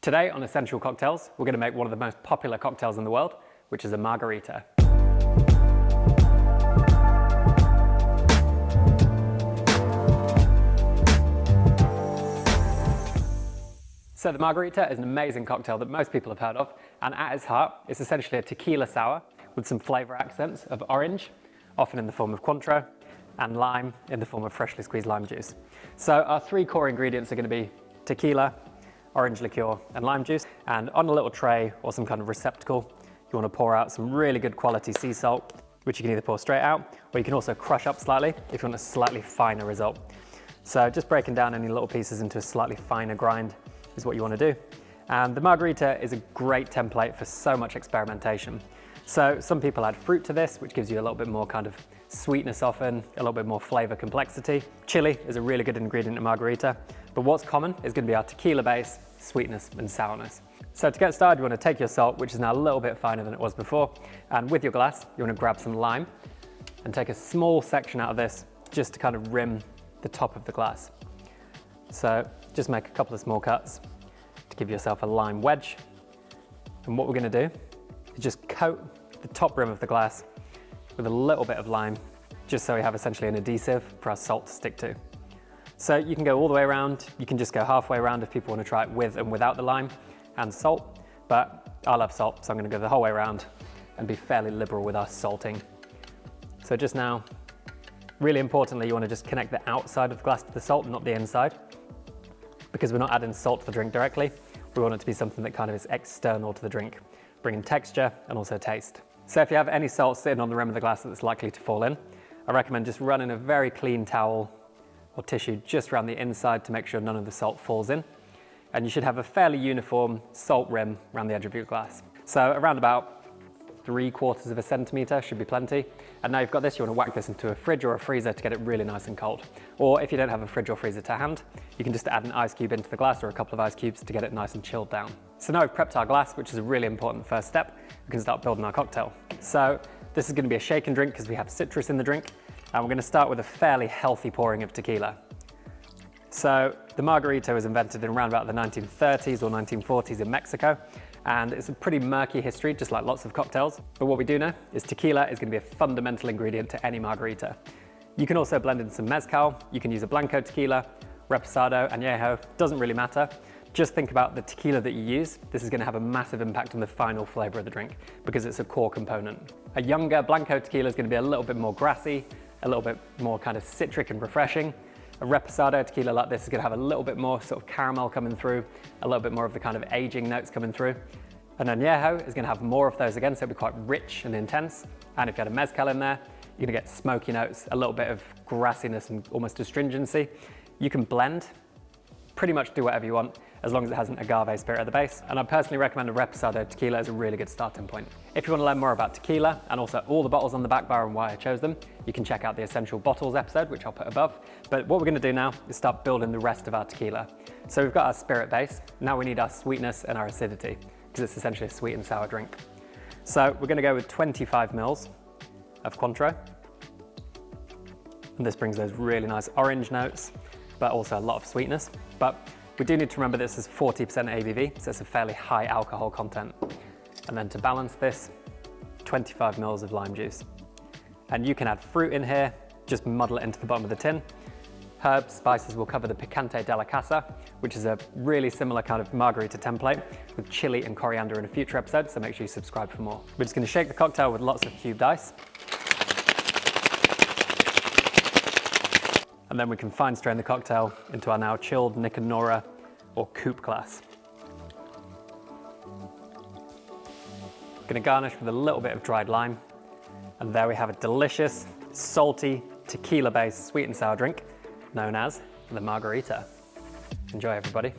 Today on Essential Cocktails, we're going to make one of the most popular cocktails in the world, which is a margarita. So the margarita is an amazing cocktail that most people have heard of, and at its heart, it's essentially a tequila sour with some flavor accents of orange, often in the form of Cointreau, and lime in the form of freshly squeezed lime juice. So our three core ingredients are going to be tequila, orange liqueur, and lime juice. And on a little tray or some kind of receptacle, you want to pour out some really good quality sea salt, which you can either pour straight out, or you can also crush up slightly if you want a slightly finer result. So just breaking down any little pieces into a slightly finer grind is what you want to do. And the margarita is a great template for so much experimentation. So some people add fruit to this, which gives you a little bit more kind of sweetness often, a little bit more flavor complexity. Chili is a really good ingredient in margarita, but what's common is going to be our tequila base, sweetness and sourness. So to get started, you want to take your salt, which is now a little bit finer than it was before, and with your glass, you want to grab some lime and take a small section out of this just to kind of rim the top of the glass. So just make a couple of small cuts to give yourself a lime wedge. And what we're going to do is just coat the top rim of the glass with a little bit of lime, just so we have essentially an adhesive for our salt to stick to. So you can go all the way around, you can just go halfway around if people want to try it with and without the lime and salt, but I love salt, so I'm going to go the whole way around and be fairly liberal with our salting. So just now, really importantly, you want to just connect the outside of the glass to the salt, not the inside, because we're not adding salt to the drink directly. We want it to be something that kind of is external to the drink, bringing texture and also taste. So if you have any salt sitting on the rim of the glass that's likely to fall in, I recommend just running a very clean towel or tissue just around the inside to make sure none of the salt falls in. And you should have a fairly uniform salt rim around the edge of your glass. So around about 3/4 centimetre should be plenty. And now you've got this, you want to whack this into a fridge or a freezer to get it really nice and cold. Or if you don't have a fridge or freezer to hand, you can just add an ice cube into the glass or a couple of ice cubes to get it nice and chilled down. So now we've prepped our glass, which is a really important first step. We can start building our cocktail. So this is going to be a shaken drink because we have citrus in the drink. And we're going to start with a fairly healthy pouring of tequila. So the margarita was invented in around about the 1930s or 1940s in Mexico. And it's a pretty murky history, just like lots of cocktails. But what we do know is tequila is going to be a fundamental ingredient to any margarita. You can also blend in some mezcal. You can use a blanco tequila, reposado, añejo, doesn't really matter. Just think about the tequila that you use. This is going to have a massive impact on the final flavor of the drink because it's a core component. A younger blanco tequila is going to be a little bit more grassy, a little bit more kind of citric and refreshing. A reposado tequila like this is going to have a little bit more sort of caramel coming through, a little bit more of the kind of aging notes coming through. An añejo is going to have more of those again, so it'll be quite rich and intense. And if you had a mezcal in there, you're going to get smoky notes, a little bit of grassiness and almost astringency. You can blend, pretty much do whatever you want, as long as it has an agave spirit at the base. And I personally recommend a reposado tequila as a really good starting point. If you want to learn more about tequila and also all the bottles on the back bar and why I chose them, you can check out the Essential Bottles episode, which I'll put above. But what we're going to do now is start building the rest of our tequila. So we've got our spirit base. Now we need our sweetness and our acidity, because it's essentially a sweet and sour drink. So we're going to go with 25 mils of Cointreau. And this brings those really nice orange notes, but also a lot of sweetness. But we do need to remember this is 40% ABV, so it's a fairly high alcohol content. And then to balance this, 25 mils of lime juice. And you can add fruit in here, just muddle it into the bottom of the tin. Herbs, spices will cover the picante della casa, which is a really similar kind of margarita template with chili and coriander in a future episode, so make sure you subscribe for more. We're just going to shake the cocktail with lots of cubed ice. And then we can fine strain the cocktail into our now chilled Nick and Nora or coupe glass. Going to garnish with a little bit of dried lime. And there we have a delicious, salty, tequila-based sweet and sour drink known as the margarita. Enjoy, everybody.